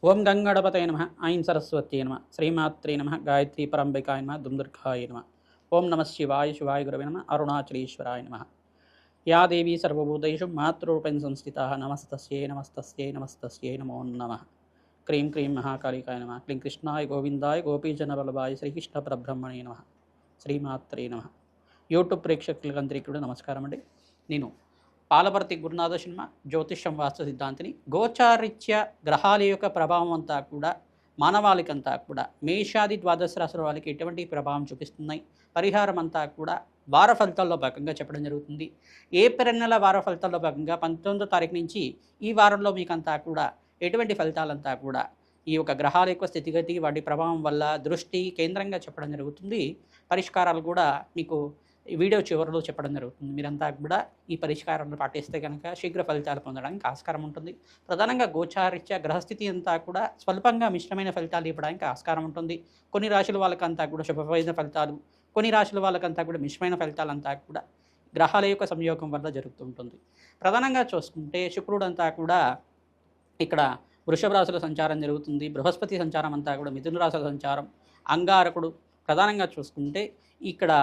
ఓం గంగణపతయ నమ ఐం సరస్వత్యై నమ శ్రీమాత్రే నమ గాయత్రీ పరంబికాయ నమ దుందుర్గాయ నమ ఓం నమ శివాయ శివాయ గురవే నమ అరుణాచలేశ్వరాయ నమ యా దేవీ సర్వభూతేషు మాతృరూపేణ సంస్థితా నమస్తస్యై నమస్తస్యై నమస్తస్యై నమో నమః క్రీం క్రీం మహాకాళికాయ నమ క్లీం కృష్ణాయ గోవిందాయ గోపీజనవల్లభాయ శ్రీకృష్ణ పరబ్రహ్మణే నమ శ్రీమాత్రే నమ. యూట్యూబ్ ప్రేక్షకులందరికీ కూడా నమస్కారం అండి. నేను పాలపర్తి గురునాథ శర్మ జ్యోతిష్యం వాస్తు సిద్ధాంతిని. గోచారిత్య గ్రహాల యొక్క ప్రభావం అంతా కూడా మానవాళికంతా కూడా మేషాది ద్వాదశ రాశుల వాళ్ళకి ఎటువంటి ప్రభావం చూపిస్తున్నాయి, పరిహారం అంతా కూడా వార ఫలితాల్లో భాగంగా చెప్పడం జరుగుతుంది. ఏప్రిల్ నెల వార ఫలితాల్లో భాగంగా 19వ తారీఖు నుంచి ఈ వారంలో మీకంతా కూడా ఎటువంటి ఫలితాలంతా కూడా ఈ యొక్క గ్రహాల యొక్క స్థితిగతి వాటి ప్రభావం వల్ల దృష్టి కేంద్రంగా చెప్పడం జరుగుతుంది. పరిష్కారాలు కూడా మీకు ఈ వీడియో చివరిలో చెప్పడం జరుగుతుంది. మీరంతా కూడా ఈ పరిష్కారాలను పాటిస్తే కనుక శీఘ్ర ఫలితాలు పొందడానికి ఆస్కారం ఉంటుంది. ప్రధానంగా గోచారిత్య గ్రహస్థితి అంతా కూడా స్వల్పంగా మిశ్రమైన ఫలితాలు ఇవ్వడానికి ఆస్కారం ఉంటుంది. కొన్ని రాశుల వాళ్ళకంతా కూడా శుభమైన ఫలితాలు, కొన్ని రాశుల వాళ్ళకంతా కూడా మిశ్రమైన ఫలితాలంతా కూడా గ్రహాల యొక్క సంయోగం వల్ల జరుగుతుంటుంది. ప్రధానంగా చూసుకుంటే శుక్రుడు అంతా కూడా ఇక్కడ వృషభ రాశుల సంచారం జరుగుతుంది. బృహస్పతి సంచారం అంతా కూడా మిథున రాశుల సంచారం. అంగారకుడు ప్రధానంగా చూసుకుంటే ఇక్కడ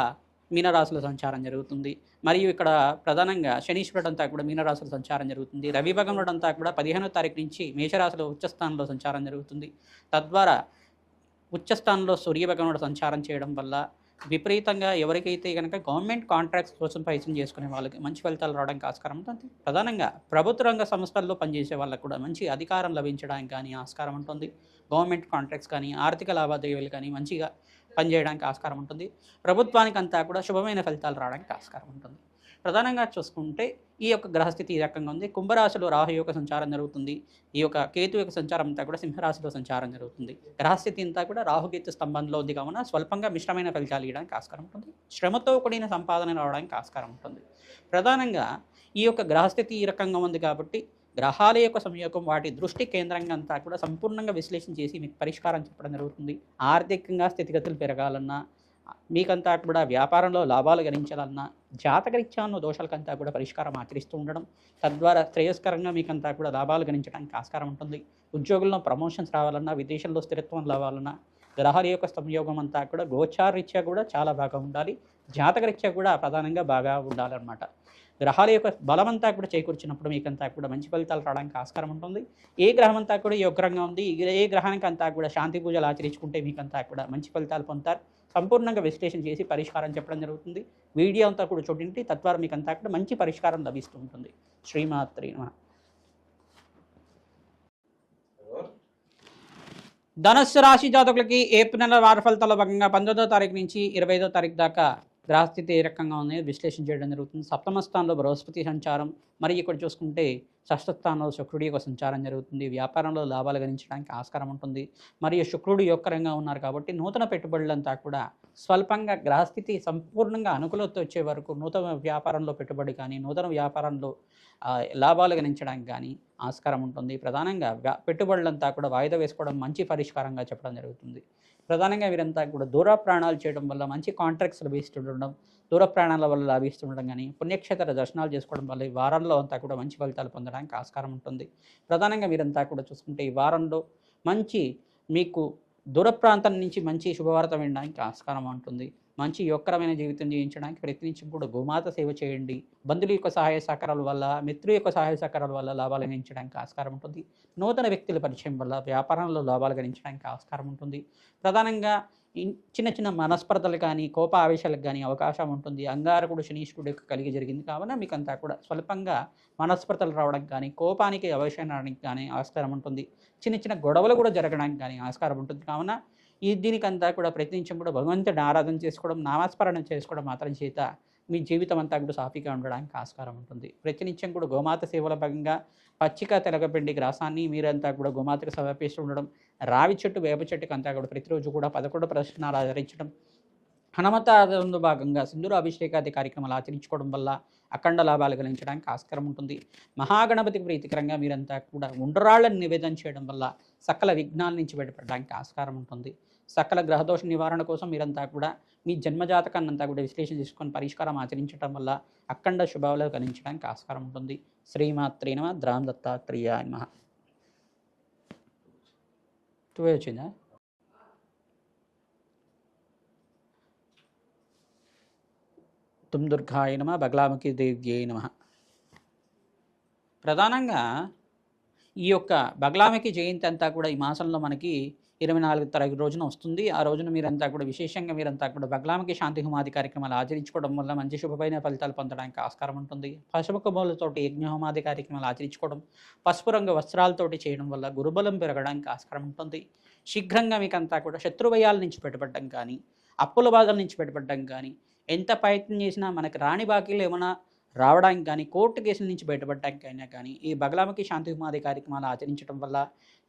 మీనరాశుల సంచారం జరుగుతుంది. మరియు ఇక్కడ ప్రధానంగా శనీశ్వరుడు అంతా కూడా మీనరాశుల సంచారం జరుగుతుంది. రవి భగవానుడు అంతా కూడా 15వ తారీఖు నుంచి మేషరాశిలో ఉచ్చస్థానంలో సంచారం జరుగుతుంది. తద్వారా ఉచ్చస్థానంలో సూర్య భగవానుడు సంచారం చేయడం వల్ల విపరీతంగా ఎవరికైతే కనుక గవర్నమెంట్ కాంట్రాక్ట్స్ కోసం ప్రయత్నం చేసుకునే వాళ్ళకి మంచి ఫలితాలు రావడానికి ఆస్కారం ఉంటుంది. ప్రధానంగా ప్రభుత్వ రంగ సంస్థల్లో పనిచేసే వాళ్ళకు కూడా మంచి అధికారం లభించడానికి కానీ ఆస్కారం ఉంటుంది. గవర్నమెంట్ కాంట్రాక్ట్స్ కానీ ఆర్థిక లావాదేవీలు కానీ మంచిగా పనిచేయడానికి ఆస్కారం ఉంటుంది. ప్రభుత్వానికి అంతా కూడా శుభమైన ఫలితాలు రావడానికి ఆస్కారం ఉంటుంది. ప్రధానంగా చూసుకుంటే ఈ యొక్క గ్రహస్థితి ఈ రకంగా ఉంది. కుంభరాశిలో రాహు యొక్క సంచారం జరుగుతుంది. ఈ యొక్క కేతు యొక్క సంచారం అంతా కూడా సింహరాశిలో సంచారం జరుగుతుంది. గ్రహస్థితి అంతా కూడా రాహుకేతు స్తంభంలో ఉంది కావున స్వల్పంగా మిశ్రమైన ఫలితాలు ఇవ్వడానికి ఆస్కారం ఉంటుంది. శ్రమతో కూడిన సంపాదన రావడానికి ఆస్కారం ఉంటుంది. ప్రధానంగా ఈ యొక్క గ్రహస్థితి ఈ రకంగా ఉంది కాబట్టి గ్రహాల యొక్క సంయోగం వాటి దృష్టి కేంద్రంగా అంతా కూడా సంపూర్ణంగా విశ్లేషణ చేసి మీకు పరిష్కారం చెప్పడం జరుగుతుంది. ఆర్థికంగా స్థితిగతులు పెరగాలన్నా, మీకంతా కూడా వ్యాపారంలో లాభాలు గణించాలన్నా, జాతకరీత్యా ఉన్న దోషాలకంతా కూడా పరిష్కారం ఆచరిస్తూ ఉండడం తద్వారా శ్రేయస్కరంగా మీకంతా కూడా లాభాలు గణించడానికి ఆస్కారం ఉంటుంది. ఉద్యోగుల్లో ప్రమోషన్స్ రావాలన్నా, విదేశంలో స్థిరత్వం రావాలన్నా గ్రహాల యొక్క సంయోగం అంతా కూడా గోచారరీత్యా కూడా చాలా బాగా ఉండాలి. జాతకరీత్యా కూడా ప్రధానంగా బాగా ఉండాలన్నమాట. గ్రహాల యొక్క బలమంతా కూడా చేకూర్చినప్పుడు మీకంతా కూడా మంచి ఫలితాలు రావడానికి ఆస్కారం ఉంటుంది. ఏ గ్రహం అంతా కూడా యోగ్రంగా ఉంది, ఏ గ్రహానికి అంతా కూడా శాంతి పూజలు ఆచరించుకుంటే మీకంతా కూడా మంచి ఫలితాలు పొందుతారు. సంపూర్ణంగా విశ్లేషణ చేసి పరిష్కారం చెప్పడం జరుగుతుంది. వీడియో అంతా కూడా చూడండి, తద్వారా మీకంతా కూడా మంచి పరిష్కారం లభిస్తూ ఉంటుంది. శ్రీమాత్రే నమః. ధనుస్సు రాశి జాతకులకి ఏప్రిల్ నెల వార ఫలితాల భాగంగా 19వ తారీఖు నుంచి 25వ తారీఖు దాకా గ్రహస్థితి ఏ రకంగా ఉంది విశ్లేషణ చేయడం జరుగుతుంది. సప్తమ స్థానంలో బృహస్పతి సంచారం, మరియు ఇక్కడ చూసుకుంటే షష్ఠ స్థానంలో శుక్రుడి యొక్క సంచారం జరుగుతుంది. వ్యాపారంలో లాభాలు గణించడానికి ఆస్కారం ఉంటుంది. మరియు శుక్రుడు యోగకరంగా ఉన్నారు కాబట్టి నూతన పెట్టుబడులంతా కూడా స్వల్పంగా గ్రహస్థితి సంపూర్ణంగా అనుకూలత వచ్చే వరకు నూతన వ్యాపారంలో పెట్టుబడి కానీ నూతన వ్యాపారంలో లాభాలు గణించడానికి కానీ ఆస్కారం ఉంటుంది. ప్రధానంగా పెట్టుబడులంతా కూడా వాయిదా వేసుకోవడం మంచి పరిష్కారంగా చెప్పడం జరుగుతుంది. ప్రధానంగా వీరంతా కూడా దూర ప్రయాణాలు చేయడం వల్ల మంచి కాంట్రాక్ట్స్ లభిస్తుండడం, దూర ప్రయాణాల వల్ల లాభిస్తుండడం కానీ పుణ్యక్షేత్ర దర్శనాలు చేసుకోవడం వల్ల ఈ వారంలో అంతా కూడా మంచి ఫలితాలు పొందడానికి ఆస్కారం ఉంటుంది. ప్రధానంగా వీరంతా కూడా చూసుకుంటే ఈ వారంలో మంచి మీకు దూర ప్రాంతం నుంచి మంచి శుభవార్త వినడానికి ఆస్కారం ఉంటుంది. మంచి యోగకరమైన జీవితం జీవించడానికి ప్రయత్నించి కూడా గోమాత సేవ చేయండి. బంధువుల యొక్క సహాయ సహకారాల వల్ల, మిత్రుల యొక్క సహాయ సహకారాల వల్ల లాభాలు గణించడానికి ఆస్కారం ఉంటుంది. నూతన వ్యక్తుల పరిచయం వల్ల వ్యాపారంలో లాభాలు గణించడానికి ఆస్కారం ఉంటుంది. ప్రధానంగా చిన్న చిన్న మనస్పర్ధలు కానీ కోప ఆవేశాలకు కానీ అవకాశం ఉంటుంది. అంగారకుడు శనీశ్వరుడు యొక్క కలిగి జరిగింది కావున మీకంతా కూడా స్వల్పంగా మనస్పర్ధలు రావడానికి కానీ కోపానికి అవకాశానికి కానీ ఆస్కారం ఉంటుంది. చిన్న చిన్న గొడవలు కూడా జరగడానికి కానీ ఆస్కారం ఉంటుంది. కావున దీనికంతా కూడా ప్రయత్నించడం కూడా భగవంతుడిని ఆరాధన చేసుకోవడం, నామస్మరణ చేసుకోవడం మాత్రం చేత మీ జీవితం అంతా కూడా సాఫీగా ఉండడానికి ఆస్కారం ఉంటుంది. ప్రతినిత్యం కూడా గోమాత సేవల భాగంగా పచ్చిక తెలగపిండి గ్రాసాన్ని మీరంతా కూడా గోమాతకు సమర్పిస్తూ ఉండడం, రావి చెట్టు వేప చెట్టుకు అంతా కూడా ప్రతిరోజు కూడా 11 ప్రదక్షిణాలు ఆచరించడం, హనుమత ఆరాధనలో భాగంగా సింధూర అభిషేకాది కార్యక్రమాలు ఆచరించుకోవడం వల్ల అఖండ లాభాలు గణించడానికి ఆస్కారం ఉంటుంది. మహాగణపతికి ప్రీతికరంగా మీరంతా కూడా ఉండ్రాళ్ళని నివేదన చేయడం వల్ల సకల విఘ్నాల నుంచి బయటపడడానికి ఆస్కారం ఉంటుంది. సకల గ్రహదోష నివారణ కోసం మీరంతా కూడా మీ జన్మజాతకాన్ని అంతా కూడా విశ్లేషణ చేసుకొని పరిష్కారం ఆచరించడం వల్ల అఖండ శుభాలు గణించడానికి ఆస్కారం ఉంటుంది. శ్రీమాత్రే నమః. ద్రాం దత్తాత్రేయాయ నమః. 2 వచ్చిందా? దుర్గాయ నమ బగలాముఖి దేవ్యై నమ. ప్రధానంగా ఈ యొక్క బగలాముఖి జయంతి అంతా కూడా ఈ మాసంలో మనకి 24 తారీఖు రోజున వస్తుంది. ఆ రోజున మీరంతా కూడా విశేషంగా బగలాముఖి శాంతి హోమాది కార్యక్రమాలు ఆచరించుకోవడం వల్ల మంచి శుభమైన ఫలితాలు పొందడానికి ఆస్కారం ఉంటుంది. పసుపు కొమ్మలతోటి యజ్ఞ హోమాది కార్యక్రమాలు ఆచరించుకోవడం, పసుపు రంగు వస్త్రాలతోటి చేయడం వల్ల గురుబలం పెరగడానికి ఆస్కారం ఉంటుంది. శీఘ్రంగా మీకంతా కూడా శత్రుభయాల నుంచి బయటపడడం కానీ, అప్పుల బాధల నుంచి బయటపడడం కానీ, ఎంత ప్రయత్నం చేసినా మనకి రాని బాకీలు ఏమైనా రావడానికి కానీ, కోర్టు కేసుల నుంచి బయటపడడానికి అయినా కానీ ఈ బగలాముఖి శాంతి హోమాది కార్యక్రమాలు ఆచరించడం వల్ల,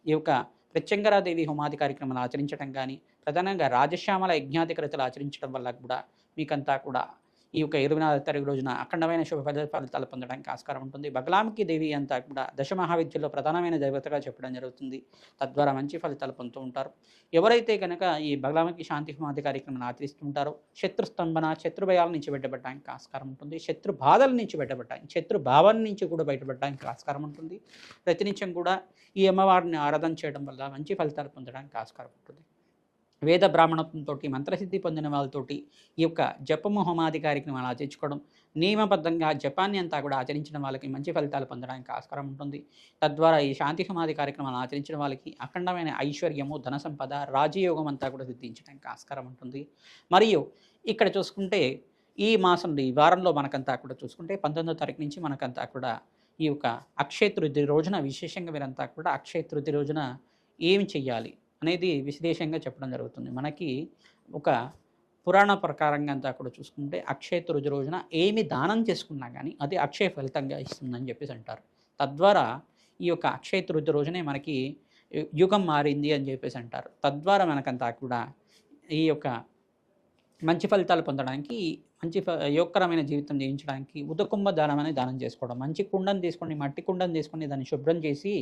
ఈ యొక్క ప్రత్యంగరాదేవి హోమాది కార్యక్రమాలు ఆచరించడం కానీ, ప్రధానంగా రాజశ్యామల యజ్ఞాధికృతలు ఆచరించడం వల్ల కూడా మీకంతా కూడా ఈ యొక్క 24 తారీఖు రోజున అఖండమైన శుభ ఫలితాలు పొందడానికి ఆస్కారం ఉంటుంది. బగలాముఖి దేవి అంతా కూడా దశమహావిద్యలో ప్రధానమైన దేవతగా చెప్పడం జరుగుతుంది. తద్వారా మంచి ఫలితాలు పొందుతూ ఉంటారు. ఎవరైతే కనుక ఈ బగలాముఖి శాంతి హోమాది కార్యక్రమాన్ని ఆచరిస్తుంటారో శత్రుస్తంభన, శత్రుభయాల నుంచి బయటపడడానికి ఆస్కారం ఉంటుంది. శత్రు బాధల నుంచి బయటపడడానికి, శత్రు భావం నుంచి కూడా బయటపడడానికి ఆస్కారం ఉంటుంది. ప్రతినిత్యం కూడా ఈ అమ్మవారిని ఆరాధన చేయడం వల్ల మంచి ఫలితాలు పొందడానికి ఆస్కారం ఉంటుంది. వేద బ్రాహ్మణత్వంతో మంత్రసిద్ధి పొందిన వాళ్ళతోటి ఈ యొక్క జపము హోమాది కార్యక్రమాలు ఆచరించుకోవడం, నియమబద్ధంగా జపాన్ని అంతా కూడా ఆచరించిన వాళ్ళకి మంచి ఫలితాలు పొందడానికి ఆస్కారం ఉంటుంది. తద్వారా ఈ శాంతి హోమాది కార్యక్రమాలు ఆచరించిన వాళ్ళకి అఖండమైన ఐశ్వర్యము, ధన సంపద, రాజయోగం అంతా కూడా సిద్ధించడానికి ఆస్కారం ఉంటుంది. మరియు ఇక్కడ చూసుకుంటే ఈ మాసంలో, ఈ వారంలో మనకంతా కూడా చూసుకుంటే 19వ తారీఖు నుంచి మనకంతా కూడా ఈ యొక్క అక్షయ తృతీయ రోజున విశేషంగా మీరంతా కూడా అక్షయ తృతీయ రోజున ఏమి చెయ్యాలి అనేది విశేషంగా చెప్పడం జరుగుతుంది. మనకి ఒక పురాణ ప్రకారంగా అంతా కూడా చూసుకుంటే అక్షయ తృతీయ రోజున ఏమి దానం చేసుకున్నా కానీ అది అక్షయ ఫలితంగా ఇస్తుందని చెప్పేసి అంటారు. తద్వారా ఈ యొక్క అక్షయ తృతీయ రోజునే మనకి యుగం మారింది అని చెప్పేసి అంటారు. తద్వారా మనకంతా కూడా ఈ యొక్క మంచి ఫలితాలు పొందడానికి, మంచి యోగకరమైన జీవితం జీవించడానికి ఉదకుంభ దానం అనేది దానం చేసుకోవడం. మంచి కుండను తీసుకొని, మట్టి కుండను తీసుకొని దాన్ని శుభ్రం చేసి,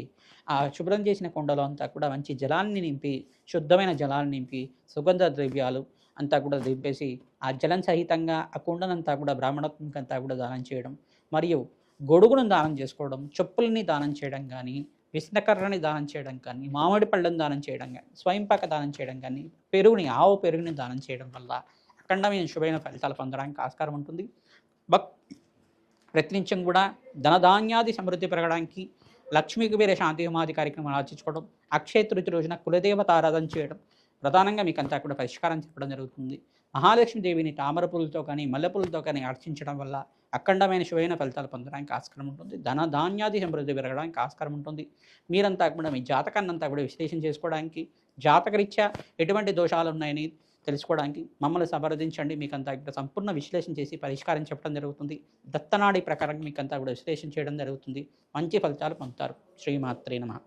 ఆ శుభ్రం చేసిన కుండలో అంతా కూడా మంచి జలాన్ని నింపి, శుద్ధమైన జలాన్ని నింపి, సుగంధ ద్రవ్యాలు అంతా కూడా దింపేసి ఆ జలం సహితంగా ఆ కుండనంతా కూడా బ్రాహ్మణత్వంకి అంతా కూడా దానం చేయడం, మరియు గొడుగును దానం చేసుకోవడం, చెప్పుల్ని దానం చేయడం కానీ, విష్ణకర్రని దానం చేయడం కానీ, మామిడి పళ్ళను దానం చేయడం కానీ, స్వయంపాక దానం చేయడం కానీ, ఆవు పెరుగుని దానం చేయడం వల్ల అఖండమైన శుభమైన ఫలితాలు పొందడానికి ఆస్కారం ఉంటుంది. ప్రతినిత్యం కూడా ధనధాన్యాది సమృద్ధి పెరగడానికి లక్ష్మీ కుబేర శాంతి హోమాది కార్యక్రమాలు ఆచరించుకోవడం, అక్షయ తృతీయ రోజున కులదేవత ఆరాధన చేయడం ప్రధానంగా మీకంతా కూడా పరిష్కారం చెప్పడం జరుగుతుంది. మహాలక్ష్మీదేవిని తామర పూలతో కానీ, మల్లెపూలతో కానీ అర్చించడం వల్ల అఖండమైన శుభమైన ఫలితాలు పొందడానికి ఆస్కారం ఉంటుంది. ధనధాన్యాది సమృద్ధి పెరగడానికి ఆస్కారం ఉంటుంది. మీరంతా కూడా మీ జాతకాన్ని అంతా కూడా విశ్లేషణ చేసుకోవడానికి, జాతకరీత్యా ఎటువంటి దోషాలు ఉన్నాయని తెలుసుకోవడానికి మమ్మల్ని సంప్రదించండి. మీకంతా ఇక్కడ సంపూర్ణ విశ్లేషణ చేసి పరిష్కారం చెప్పడం జరుగుతుంది. దత్తనాడి ప్రకారం మీకంతా కూడా విశ్లేషణ చేయడం జరుగుతుంది. మంచి ఫలితాలు పొందుతారు. శ్రీమాత్రే నమః.